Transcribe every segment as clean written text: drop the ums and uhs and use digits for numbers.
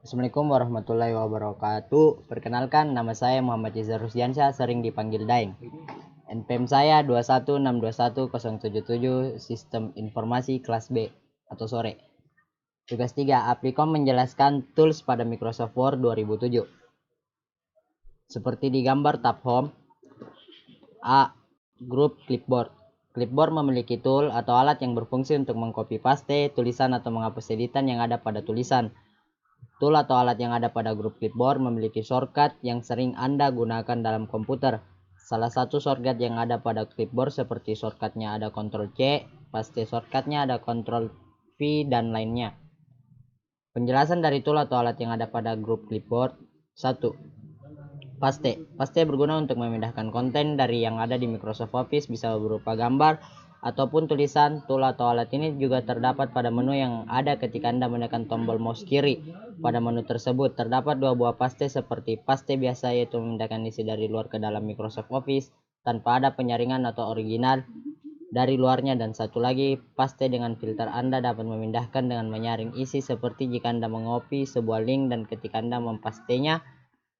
Assalamualaikum warahmatullahi wabarakatuh. Perkenalkan, nama saya Muhammad Izhar Rusdiansyah, sering dipanggil Daeng. NPM saya 216210777, Sistem Informasi kelas B atau sore. Tugas 3, Aplicom menjelaskan tools pada Microsoft Word 2007. Seperti digambar tab Home. A. Grup Clipboard. Clipboard memiliki tool atau alat yang berfungsi untuk mengcopy paste tulisan atau menghapus editan yang ada pada tulisan. Tool atau alat yang ada pada grup clipboard memiliki shortcut yang sering Anda gunakan dalam komputer. Salah satu shortcut yang ada pada clipboard seperti shortcutnya ada Ctrl C, paste shortcutnya ada Ctrl V, dan lainnya. Penjelasan dari tool atau alat yang ada pada grup clipboard. 1. Paste. Paste berguna untuk memindahkan konten dari yang ada di Microsoft Office, bisa berupa gambar ataupun tulisan. Tool atau alat ini juga terdapat pada menu yang ada ketika Anda menekan tombol mouse kiri. Pada menu tersebut terdapat dua buah paste seperti paste biasa, yaitu memindahkan isi dari luar ke dalam Microsoft Office tanpa ada penyaringan atau original dari luarnya, dan satu lagi paste dengan filter. Anda dapat memindahkan dengan menyaring isi, seperti jika Anda mengopi sebuah link dan ketika Anda mempastenya,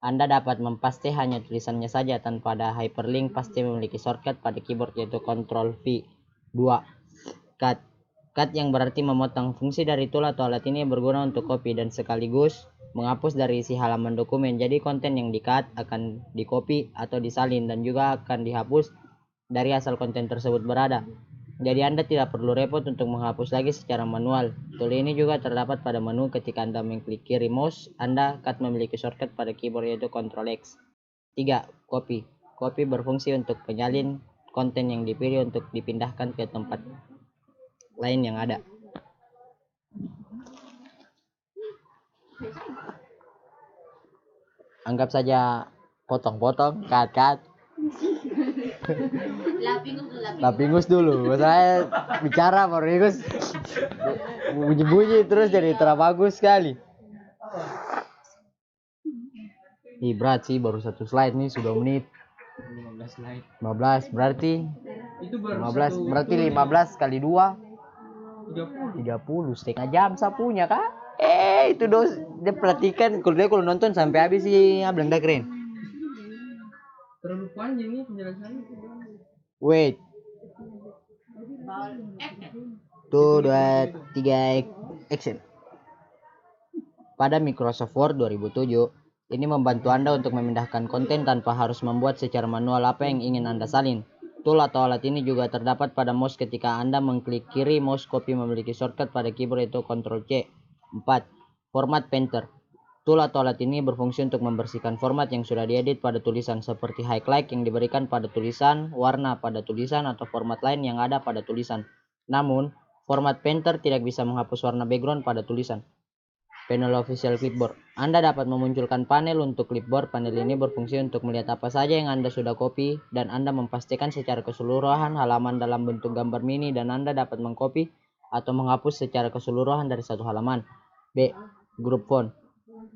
Anda dapat mempaste hanya tulisannya saja tanpa ada hyperlink. Paste memiliki shortcut pada keyboard yaitu Ctrl V. 2. Cut. Cut yang berarti memotong. Fungsi dari tool atau alat ini berguna untuk copy dan sekaligus menghapus dari isi halaman dokumen. Jadi konten yang di-cut akan di-copy atau disalin dan juga akan dihapus dari asal konten tersebut berada. Jadi Anda tidak perlu repot untuk menghapus lagi secara manual. Tool ini juga terdapat pada menu ketika Anda mengklik kiri mouse Anda. Cut memiliki shortcut pada keyboard yaitu Ctrl X. 3. Copy. Copy berfungsi untuk menyalin konten yang dipilih untuk dipindahkan ke tempat lain yang ada. Anggap saja potong-potong, cut. Lapingus dulu. Saya bicara baru ingus bunyi-bunyi terus jadi bagus sekali. Ih, berat sih, baru satu slide nih sudah menit 15 slide. 15 berarti Itu baru 15 berarti 15 kali 2 30 setengah jam saya punya kak. Itu dia perhatikan kalau nonton sampai habis sih abang dah keren. Terlalu panjang nih penjelasannya. Wait. 2, 3, action. Pada Microsoft Word 2007, ini membantu Anda untuk memindahkan konten tanpa harus membuat secara manual apa yang ingin Anda salin. Tool atau alat ini juga terdapat pada mouse ketika Anda mengklik kiri mouse. Copy memiliki shortcut pada keyboard yaitu Ctrl C. 4. Format Painter. Tool atau alat ini berfungsi untuk membersihkan format yang sudah diedit pada tulisan, seperti highlight yang diberikan pada tulisan, warna pada tulisan, atau format lain yang ada pada tulisan. Namun, format Painter tidak bisa menghapus warna background pada tulisan. Panel Official Clipboard. Anda dapat memunculkan panel untuk clipboard. Panel ini berfungsi untuk melihat apa saja yang Anda sudah copy dan Anda memastikan secara keseluruhan halaman dalam bentuk gambar mini, dan Anda dapat mengcopy atau menghapus secara keseluruhan dari satu halaman. B. Group Font.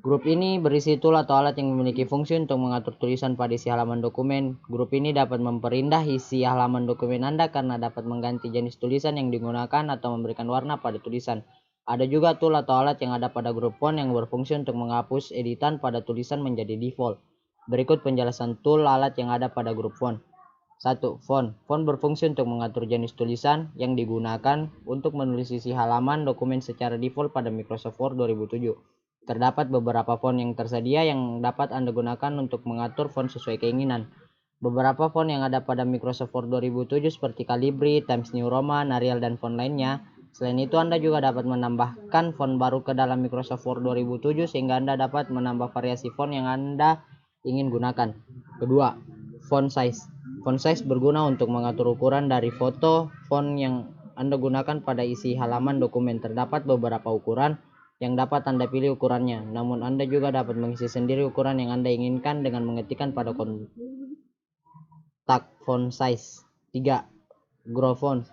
Grup ini berisi tool atau alat yang memiliki fungsi untuk mengatur tulisan pada isi halaman dokumen. Grup ini dapat memperindah isi halaman dokumen Anda karena dapat mengganti jenis tulisan yang digunakan atau memberikan warna pada tulisan. Ada juga tool atau alat yang ada pada grup font yang berfungsi untuk menghapus editan pada tulisan menjadi default. Berikut penjelasan tool alat yang ada pada grup font. 1. Font. Font berfungsi untuk mengatur jenis tulisan yang digunakan untuk menulis isi halaman dokumen secara default pada Microsoft Word 2007. Terdapat beberapa font yang tersedia yang dapat Anda gunakan untuk mengatur font sesuai keinginan. Beberapa font yang ada pada Microsoft Word 2007 seperti Calibri, Times New Roman, Arial, dan font lainnya. Selain itu, Anda juga dapat menambahkan font baru ke dalam Microsoft Word 2007 sehingga Anda dapat menambah variasi font yang Anda ingin gunakan. Kedua, font size. Font size berguna untuk mengatur ukuran dari foto font yang Anda gunakan pada isi halaman dokumen. Terdapat beberapa ukuran yang dapat Anda pilih ukurannya, namun Anda juga dapat mengisi sendiri ukuran yang Anda inginkan dengan mengetikkan pada kontak font size. 3. Grow font.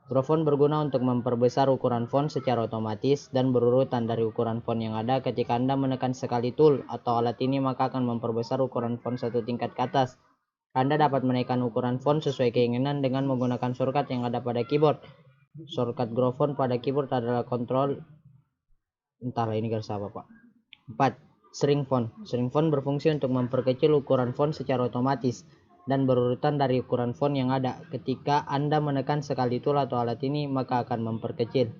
Grow font berguna untuk memperbesar ukuran font secara otomatis dan berurutan dari ukuran font yang ada. Ketika Anda menekan sekali tool atau alat ini, maka akan memperbesar ukuran font satu tingkat ke atas. Anda dapat menaikkan ukuran font sesuai keinginan dengan menggunakan shortcut yang ada pada keyboard. Shortcut grow font pada keyboard adalah Ctrl, entahlah ini garis apa pak. 4. Shrink font. Shrink font berfungsi untuk memperkecil ukuran font secara otomatis dan berurutan dari ukuran font yang ada. Ketika Anda menekan sekali tool atau alat ini, maka akan memperkecil.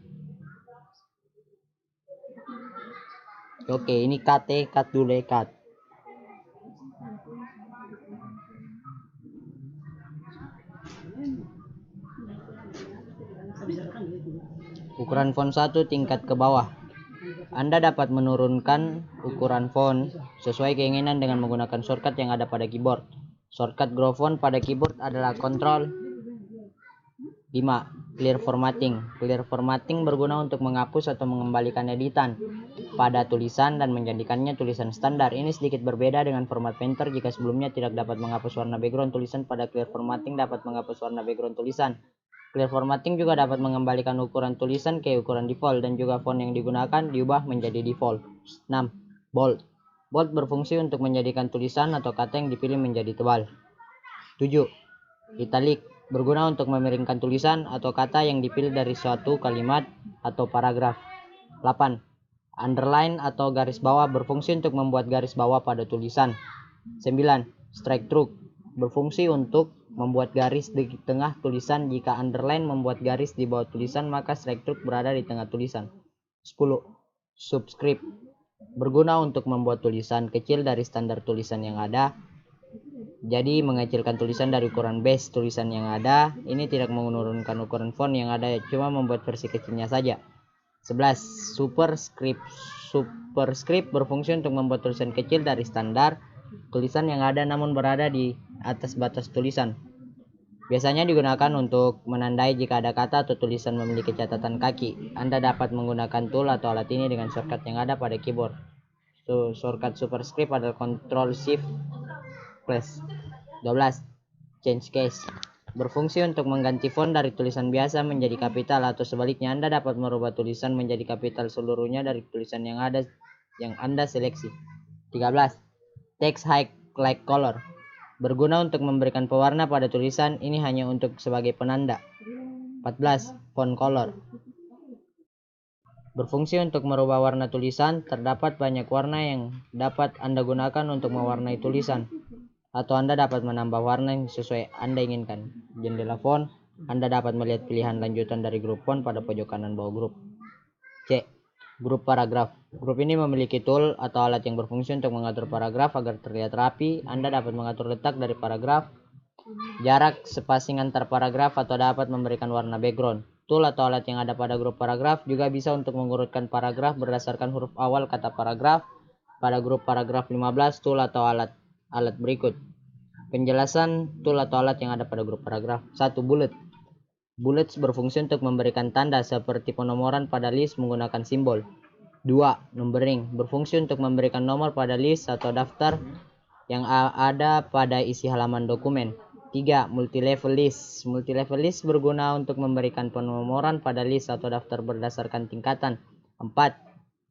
Oke, ini cut dulu cut. Ukuran font 1 tingkat ke bawah. Anda dapat menurunkan ukuran font sesuai keinginan dengan menggunakan shortcut yang ada pada keyboard. Shortcut grow font pada keyboard adalah Ctrl 5. Clear formatting. Clear formatting berguna untuk menghapus atau mengembalikan editan pada tulisan dan menjadikannya tulisan standar. Ini sedikit berbeda dengan format painter. Jika sebelumnya tidak dapat menghapus warna background tulisan, pada clear formatting dapat menghapus warna background tulisan. Clear formatting juga dapat mengembalikan ukuran tulisan ke ukuran default dan juga font yang digunakan diubah menjadi default. 6. Bold. Bold berfungsi untuk menjadikan tulisan atau kata yang dipilih menjadi tebal. 7. Italic berguna untuk memiringkan tulisan atau kata yang dipilih dari suatu kalimat atau paragraf. 8. Underline atau garis bawah berfungsi untuk membuat garis bawah pada tulisan. 9. Strike through berfungsi untuk membuat garis di tengah tulisan. Jika underline membuat garis di bawah tulisan, maka strike through berada di tengah tulisan. 10. Subscript berguna untuk membuat tulisan kecil dari standar tulisan yang ada. Jadi mengecilkan tulisan dari ukuran base tulisan yang ada. Ini tidak menurunkan ukuran font yang ada, cuma membuat versi kecilnya saja. 11. Superscript. Superscript berfungsi untuk membuat tulisan kecil dari standar tulisan yang ada namun berada di atas batas tulisan. Biasanya digunakan untuk menandai jika ada kata atau tulisan memiliki catatan kaki. Anda dapat menggunakan tool atau alat ini dengan shortcut yang ada pada keyboard. Shortcut superscript adalah Ctrl Shift plus. 12. Change case berfungsi untuk mengganti font dari tulisan biasa menjadi kapital atau sebaliknya. Anda dapat merubah tulisan menjadi kapital seluruhnya dari tulisan yang ada yang Anda seleksi. 13. Text highlight color berguna untuk memberikan pewarna pada tulisan. Ini hanya untuk sebagai penanda. 14. Font color berfungsi untuk merubah warna tulisan. Terdapat banyak warna yang dapat Anda gunakan untuk mewarnai tulisan, atau Anda dapat menambah warna yang sesuai Anda inginkan. Jendela font, Anda dapat melihat pilihan lanjutan dari grup font pada pojok kanan bawah grup. C. Grup paragraf. Grup ini memiliki tool atau alat yang berfungsi untuk mengatur paragraf agar terlihat rapi. Anda dapat mengatur letak dari paragraf, jarak, spacing antar paragraf, atau dapat memberikan warna background. Tool atau alat yang ada pada grup paragraf juga bisa untuk mengurutkan paragraf berdasarkan huruf awal kata paragraf. Pada grup paragraf 15, tool atau alat berikut. Penjelasan tool atau alat yang ada pada grup paragraf. 1. Bullet. Bullets berfungsi untuk memberikan tanda seperti penomoran pada list menggunakan simbol. 2. Numbering berfungsi untuk memberikan nomor pada list atau daftar yang ada pada isi halaman dokumen. 3. Multilevel list. Multilevel list berguna untuk memberikan penomoran pada list atau daftar berdasarkan tingkatan. 4.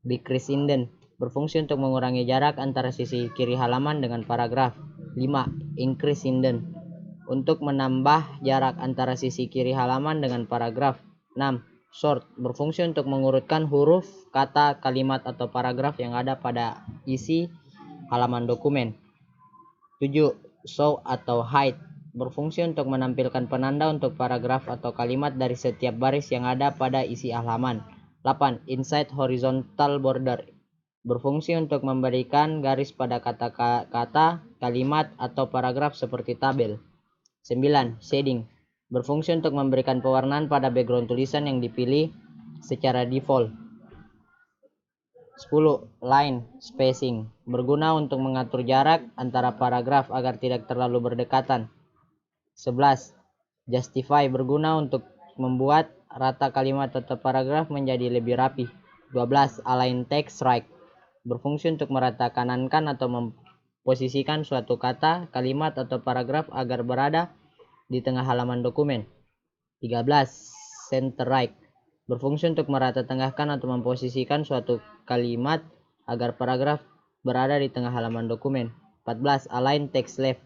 Decrease indent berfungsi untuk mengurangi jarak antara sisi kiri halaman dengan paragraf. 5. Increase indent untuk menambah jarak antara sisi kiri halaman dengan paragraf. 6. Sort berfungsi untuk mengurutkan huruf, kata, kalimat, atau paragraf yang ada pada isi halaman dokumen. 7. Show atau hide berfungsi untuk menampilkan penanda untuk paragraf atau kalimat dari setiap baris yang ada pada isi halaman. 8. Inside horizontal border berfungsi untuk memberikan garis pada kata-kata, kalimat, atau paragraf seperti tabel. 9. Shading berfungsi untuk memberikan pewarnaan pada background tulisan yang dipilih secara default. 10. Line spacing berguna untuk mengatur jarak antara paragraf agar tidak terlalu berdekatan. 11. Justify berguna untuk membuat rata kalimat atau paragraf menjadi lebih rapi. 12. Align text right berfungsi untuk meratakankan atau memposisikan suatu kata, kalimat, atau paragraf agar berada di tengah halaman dokumen. 13. Center right berfungsi untuk meratatengahkan atau memposisikan suatu kalimat agar paragraf berada di tengah halaman dokumen. 14. Align text left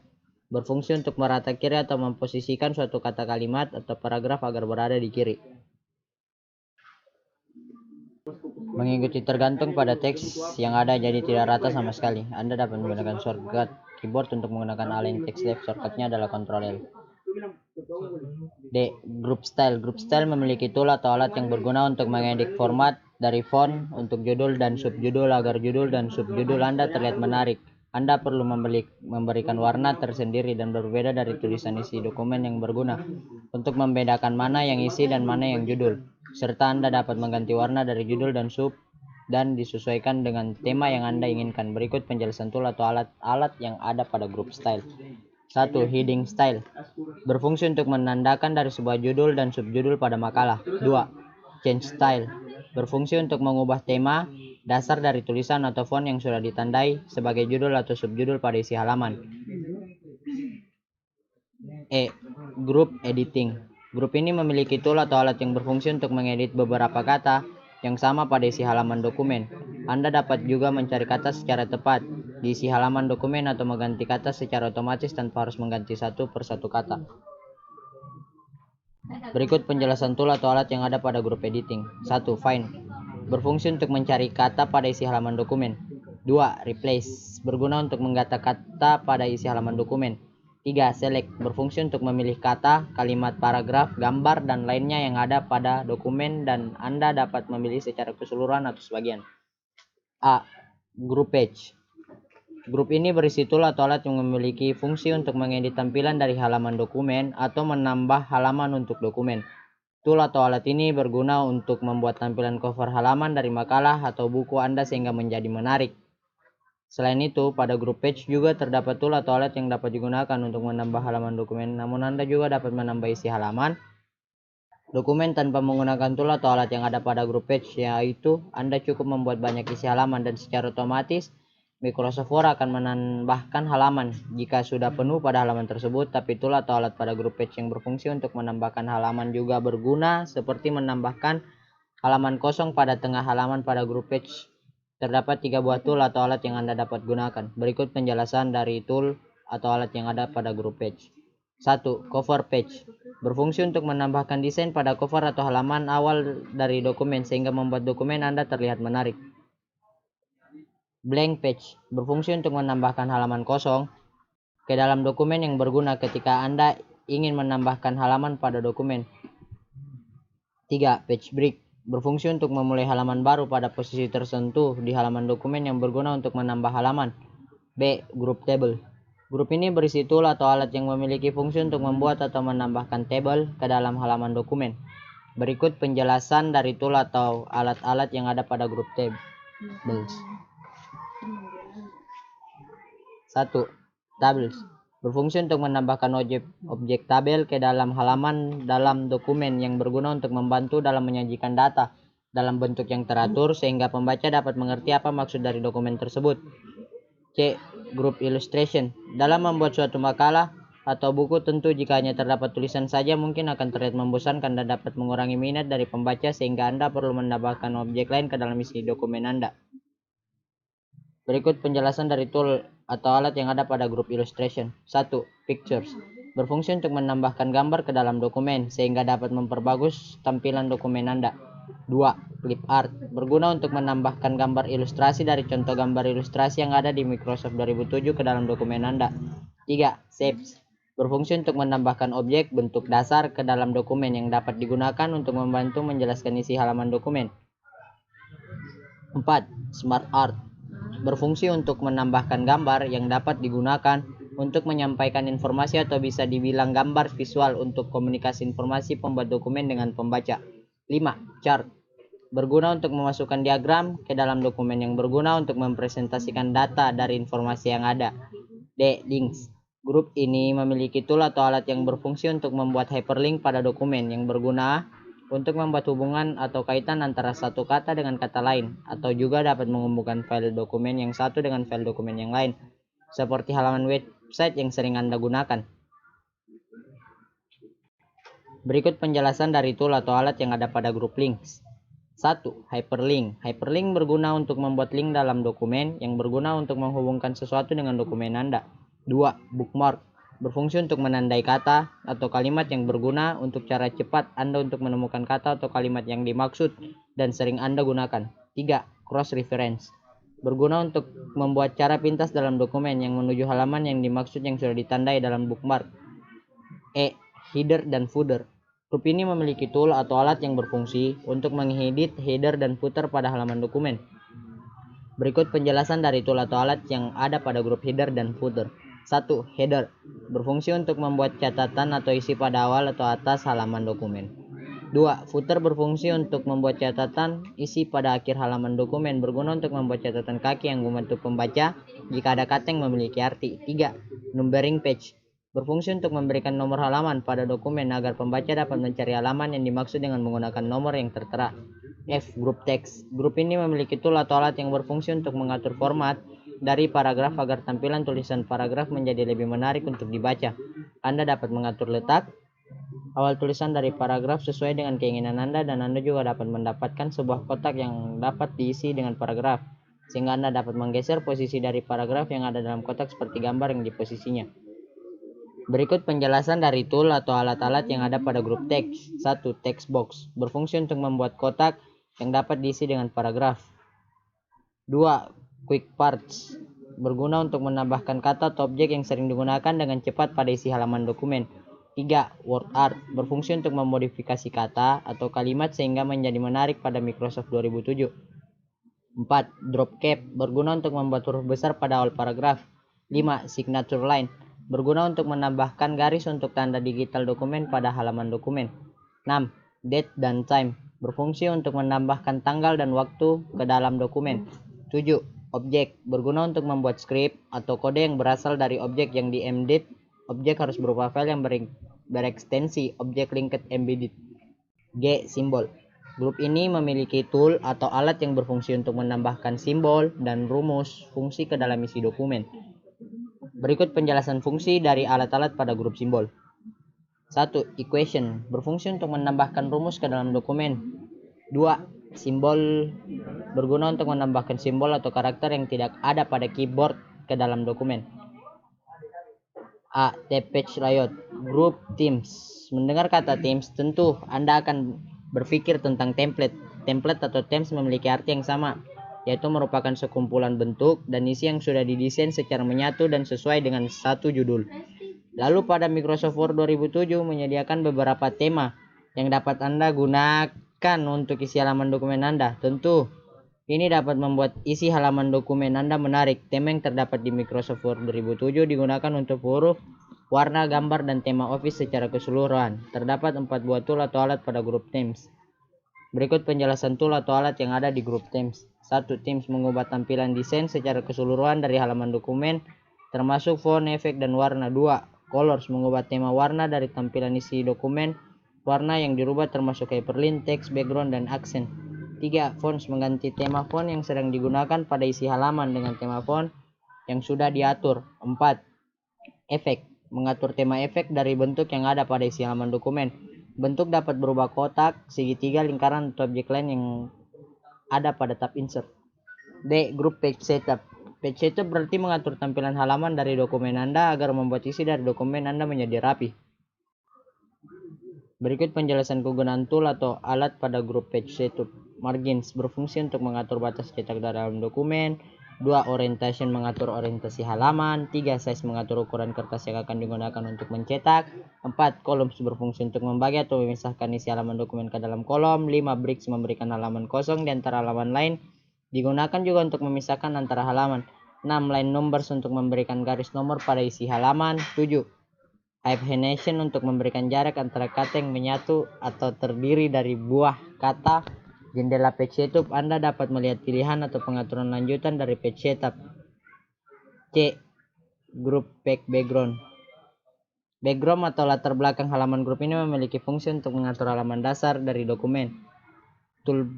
berfungsi untuk merata kiri atau memposisikan suatu kata, kalimat, atau paragraf agar berada di kiri. Mengikuti tergantung pada teks yang ada, jadi tidak rata sama sekali. Anda dapat menggunakan shortcut keyboard untuk menggunakan Align Text Left. Shortcutnya adalah Ctrl L. D. Group Style. Group Style memiliki tool atau alat yang berguna untuk mengedit format dari font untuk judul dan subjudul agar judul dan subjudul Anda terlihat menarik. Anda perlu memberikan warna tersendiri dan berbeda dari tulisan isi dokumen yang berguna untuk membedakan mana yang isi dan mana yang judul. Serta Anda dapat mengganti warna dari judul dan sub dan disesuaikan dengan tema yang Anda inginkan. Berikut penjelasan tool atau alat-alat yang ada pada Group Style. 1. Heading Style. Berfungsi untuk menandakan dari sebuah judul dan subjudul pada makalah. 2. Change Style. Berfungsi untuk mengubah tema dasar dari tulisan atau font yang sudah ditandai sebagai judul atau subjudul pada isi halaman. E. Group Editing. Grup ini memiliki tool atau alat yang berfungsi untuk mengedit beberapa kata yang sama pada isi halaman dokumen. Anda dapat juga mencari kata secara tepat di isi halaman dokumen atau mengganti kata secara otomatis tanpa harus mengganti satu persatu kata. Berikut penjelasan tool atau alat yang ada pada grup editing. 1. Find. Berfungsi untuk mencari kata pada isi halaman dokumen. 2. Replace. Berguna untuk mengganti kata pada isi halaman dokumen. 3. Select. Berfungsi untuk memilih kata, kalimat, paragraf, gambar, dan lainnya yang ada pada dokumen dan Anda dapat memilih secara keseluruhan atau sebagian. A. Group Page. Grup ini berisi tool atau alat yang memiliki fungsi untuk mengedit tampilan dari halaman dokumen atau menambah halaman untuk dokumen. Tool atau alat ini berguna untuk membuat tampilan cover halaman dari makalah atau buku Anda sehingga menjadi menarik. Selain itu, pada grup page juga terdapat tool atau alat yang dapat digunakan untuk menambah halaman dokumen, namun Anda juga dapat menambah isi halaman dokumen tanpa menggunakan tool atau alat yang ada pada grup page, yaitu Anda cukup membuat banyak isi halaman dan secara otomatis Microsoft Word akan menambahkan halaman jika sudah penuh pada halaman tersebut. Tapi tool atau alat pada grup page yang berfungsi untuk menambahkan halaman juga berguna, seperti menambahkan halaman kosong pada tengah halaman pada grup page. Terdapat 3 buah tool atau alat yang Anda dapat gunakan. Berikut penjelasan dari tool atau alat yang ada pada grup page. 1. Cover page. Berfungsi untuk menambahkan desain pada cover atau halaman awal dari dokumen sehingga membuat dokumen Anda terlihat menarik. Blank page. Berfungsi untuk menambahkan halaman kosong ke dalam dokumen yang berguna ketika Anda ingin menambahkan halaman pada dokumen. 3. Page break. Berfungsi untuk memulai halaman baru pada posisi tertentu di halaman dokumen yang berguna untuk menambah halaman. B. Group table. Grup ini berisi tool atau alat yang memiliki fungsi untuk membuat atau menambahkan tabel ke dalam halaman dokumen. Berikut penjelasan dari tool atau alat-alat yang ada pada grup tables. 1. Tables. Berfungsi untuk menambahkan objek tabel ke dalam halaman dalam dokumen yang berguna untuk membantu dalam menyajikan data dalam bentuk yang teratur sehingga pembaca dapat mengerti apa maksud dari dokumen tersebut. C. Group illustration. Dalam membuat suatu makalah atau buku, tentu jika hanya terdapat tulisan saja mungkin akan terlihat membosankan dan dapat mengurangi minat dari pembaca sehingga Anda perlu menambahkan objek lain ke dalam isi dokumen Anda. Berikut penjelasan dari tool atau alat yang ada pada grup illustration. 1. Pictures. Berfungsi untuk menambahkan gambar ke dalam dokumen sehingga dapat memperbagus tampilan dokumen Anda. 2. Clip art. Berguna untuk menambahkan gambar ilustrasi dari contoh gambar ilustrasi yang ada di Microsoft 2007 ke dalam dokumen Anda. 3. Shapes. Berfungsi untuk menambahkan objek bentuk dasar ke dalam dokumen yang dapat digunakan untuk membantu menjelaskan isi halaman dokumen. 4. Smart art. Berfungsi untuk menambahkan gambar yang dapat digunakan untuk menyampaikan informasi atau bisa dibilang gambar visual untuk komunikasi informasi pembuat dokumen dengan pembaca. 5. Chart. Berguna untuk memasukkan diagram ke dalam dokumen yang berguna untuk mempresentasikan data dari informasi yang ada. D. Links. Grup ini memiliki tool atau alat yang berfungsi untuk membuat hyperlink pada dokumen yang berguna untuk membuat hubungan atau kaitan antara satu kata dengan kata lain, atau juga dapat menghubungkan file dokumen yang satu dengan file dokumen yang lain, seperti halaman website yang sering Anda gunakan. Berikut penjelasan dari tool atau alat yang ada pada grup links. 1. Hyperlink. Hyperlink berguna untuk membuat link dalam dokumen yang berguna untuk menghubungkan sesuatu dengan dokumen Anda. 2. Bookmark. Berfungsi untuk menandai kata atau kalimat yang berguna untuk cara cepat Anda untuk menemukan kata atau kalimat yang dimaksud dan sering Anda gunakan. 3. Cross reference. Berguna untuk membuat cara pintas dalam dokumen yang menuju halaman yang dimaksud yang sudah ditandai dalam bookmark. E. Header dan footer. Grup ini memiliki tool atau alat yang berfungsi untuk mengedit header dan footer pada halaman dokumen. Berikut penjelasan dari tool atau alat yang ada pada grup header dan footer. 1. Header. Berfungsi untuk membuat catatan atau isi pada awal atau atas halaman dokumen. 2. Footer berfungsi untuk membuat catatan isi pada akhir halaman dokumen, berguna untuk membuat catatan kaki yang membantu pembaca jika ada kata yang memiliki arti. 3. Numbering page. Berfungsi untuk memberikan nomor halaman pada dokumen agar pembaca dapat mencari halaman yang dimaksud dengan menggunakan nomor yang tertera. F. Group text. Grup ini memiliki tool atau alat yang berfungsi untuk mengatur format dari paragraf agar tampilan tulisan paragraf menjadi lebih menarik untuk dibaca. Anda dapat mengatur letak awal tulisan dari paragraf sesuai dengan keinginan Anda, dan Anda juga dapat mendapatkan sebuah kotak yang dapat diisi dengan paragraf, sehingga Anda dapat menggeser posisi dari paragraf yang ada dalam kotak seperti gambar yang di posisinya. Berikut penjelasan dari tool atau alat-alat yang ada pada grup teks. 1. Text box. Berfungsi untuk membuat kotak yang dapat diisi dengan paragraf. 2. Quick parts. Berguna untuk menambahkan kata atau objek yang sering digunakan dengan cepat pada isi halaman dokumen. 3. Word art. Berfungsi untuk memodifikasi kata atau kalimat sehingga menjadi menarik pada Microsoft 2007. 4. Drop cap. Berguna untuk membuat huruf besar pada awal paragraf. 5. Signature line. Berguna untuk menambahkan garis untuk tanda digital dokumen pada halaman dokumen. 6. Date dan time. Berfungsi untuk menambahkan tanggal dan waktu ke dalam dokumen. 7. Objek. Berguna untuk membuat skrip atau kode yang berasal dari objek yang di-embedded. Objek harus berupa file yang berekstensi objek linked embedded. G. Simbol. Grup ini memiliki tool atau alat yang berfungsi untuk menambahkan simbol dan rumus fungsi ke dalam isi dokumen. Berikut penjelasan fungsi dari alat-alat pada grup simbol. 1. Equation. Berfungsi untuk menambahkan rumus ke dalam dokumen. 2. Simbol. Berguna untuk menambahkan simbol atau karakter yang tidak ada pada keyboard ke dalam dokumen. A. Page layout. Grup themes. Mendengar kata themes, tentu Anda akan berpikir tentang template. Template atau themes memiliki arti yang sama, yaitu merupakan sekumpulan bentuk dan isi yang sudah didesain secara menyatu dan sesuai dengan satu judul. Lalu pada Microsoft Word 2007 menyediakan beberapa tema yang dapat Anda gunakan untuk isi halaman dokumen Anda. Tentu ini dapat membuat isi halaman dokumen Anda menarik. Tema yang terdapat di Microsoft Word 2007 digunakan untuk huruf, warna, gambar, dan tema Office secara keseluruhan. Terdapat 4 buah tool atau alat pada grup themes. Berikut penjelasan tool atau alat yang ada di grup themes. 1. Themes mengubah tampilan desain secara keseluruhan dari halaman dokumen, termasuk font, efek, dan warna. 2. Colors mengubah tema warna dari tampilan isi dokumen. Warna yang dirubah termasuk hyperlink, teks, background, dan aksen. 3. Fonts mengganti tema font yang sedang digunakan pada isi halaman dengan tema font yang sudah diatur. 4. Efek mengatur tema efek dari bentuk yang ada pada isi halaman dokumen. Bentuk dapat berubah kotak, segitiga, lingkaran, atau objek lain yang ada pada tab insert. D. Group page setup. Page setup berarti mengatur tampilan halaman dari dokumen Anda agar membuat isi dari dokumen Anda menjadi rapi. Berikut penjelasan kegunaan tool atau alat pada grup page setup. Margins berfungsi untuk mengatur batas cetak dalam dokumen. 2. Orientation mengatur orientasi halaman. 3. Size mengatur ukuran kertas yang akan digunakan untuk mencetak. 4. Columns berfungsi untuk membagi atau memisahkan isi halaman dokumen ke dalam kolom. 5. Breaks memberikan halaman kosong di antara halaman lain. Digunakan juga untuk memisahkan antara halaman. 6. Line numbers untuk memberikan garis nomor pada isi halaman. 7. Hyphenation untuk memberikan jarak antara kata yang menyatu atau terdiri dari buah kata. Jendela page setup, Anda dapat melihat pilihan atau pengaturan lanjutan dari page setup. C. Group page background. Background atau latar belakang halaman grup ini memiliki fungsi untuk mengatur halaman dasar dari dokumen. Tool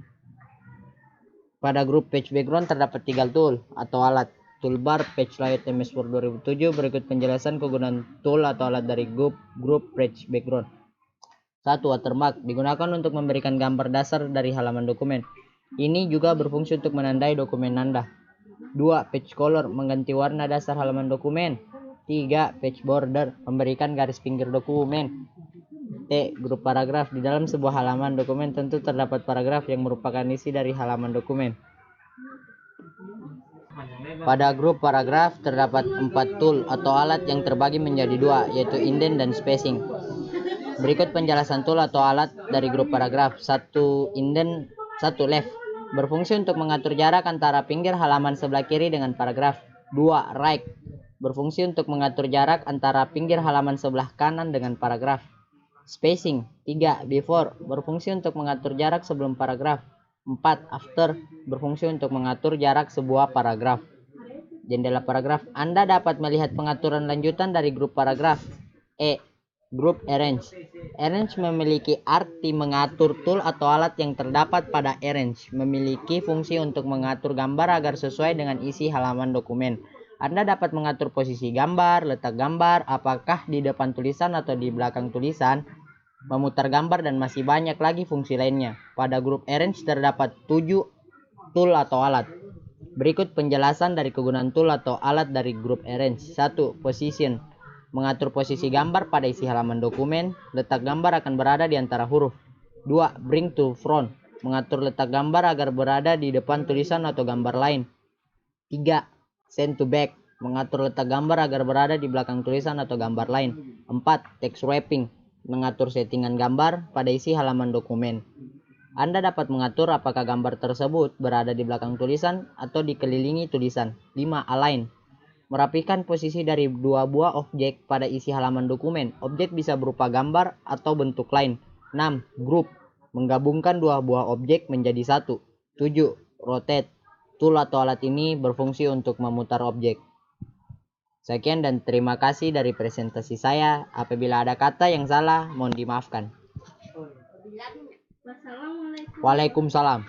pada grup page background terdapat 3 tool atau alat. Toolbar, page layout MS Word 2007. Berikut penjelasan kegunaan tool atau alat dari grup page background. 1. Watermark digunakan untuk memberikan gambar dasar dari halaman dokumen. Ini juga berfungsi untuk menandai dokumen Anda. 2. Page color mengganti warna dasar halaman dokumen. 3. Page border memberikan garis pinggir dokumen. T. Grup paragraf. Di dalam sebuah halaman dokumen tentu terdapat paragraf yang merupakan isi dari halaman dokumen. Pada grup paragraf terdapat 4 tool atau alat yang terbagi menjadi 2, yaitu indent dan spacing. Berikut penjelasan tool atau alat dari grup paragraf. 1 indent, 1 left, berfungsi untuk mengatur jarak antara pinggir halaman sebelah kiri dengan paragraf. 2 right, berfungsi untuk mengatur jarak antara pinggir halaman sebelah kanan dengan paragraf. Spacing. 3 before, berfungsi untuk mengatur jarak sebelum paragraf. 4 after, berfungsi untuk mengatur jarak sebuah paragraf. Jendela paragraf. Anda dapat melihat pengaturan lanjutan dari grup paragraf. Group arrange. Arrange memiliki arti mengatur tool atau alat yang terdapat pada arrange. Memiliki fungsi untuk mengatur gambar agar sesuai dengan isi halaman dokumen. Anda dapat mengatur posisi gambar, letak gambar, apakah di depan tulisan atau di belakang tulisan, memutar gambar, dan masih banyak lagi fungsi lainnya. Pada grup arrange terdapat 7 tool atau alat. Berikut penjelasan dari kegunaan tool atau alat dari grup arrange. 1. Position. Mengatur posisi gambar pada isi halaman dokumen. Letak gambar akan berada di antara huruf. 2. Bring to front. Mengatur letak gambar agar berada di depan tulisan atau gambar lain. 3. Send to back. Mengatur letak gambar agar berada di belakang tulisan atau gambar lain. 4. Text wrapping. Mengatur settingan gambar pada isi halaman dokumen. Anda dapat mengatur apakah gambar tersebut berada di belakang tulisan atau dikelilingi tulisan. 5. Align. Merapikan posisi dari 2 buah objek pada isi halaman dokumen. Objek bisa berupa gambar atau bentuk lain. 6. Group. Menggabungkan 2 buah objek menjadi 1. 7. Rotate. Tool atau alat ini berfungsi untuk memutar objek. Sekian dan terima kasih dari presentasi saya. Apabila ada kata yang salah, mohon dimaafkan. Waalaikumsalam.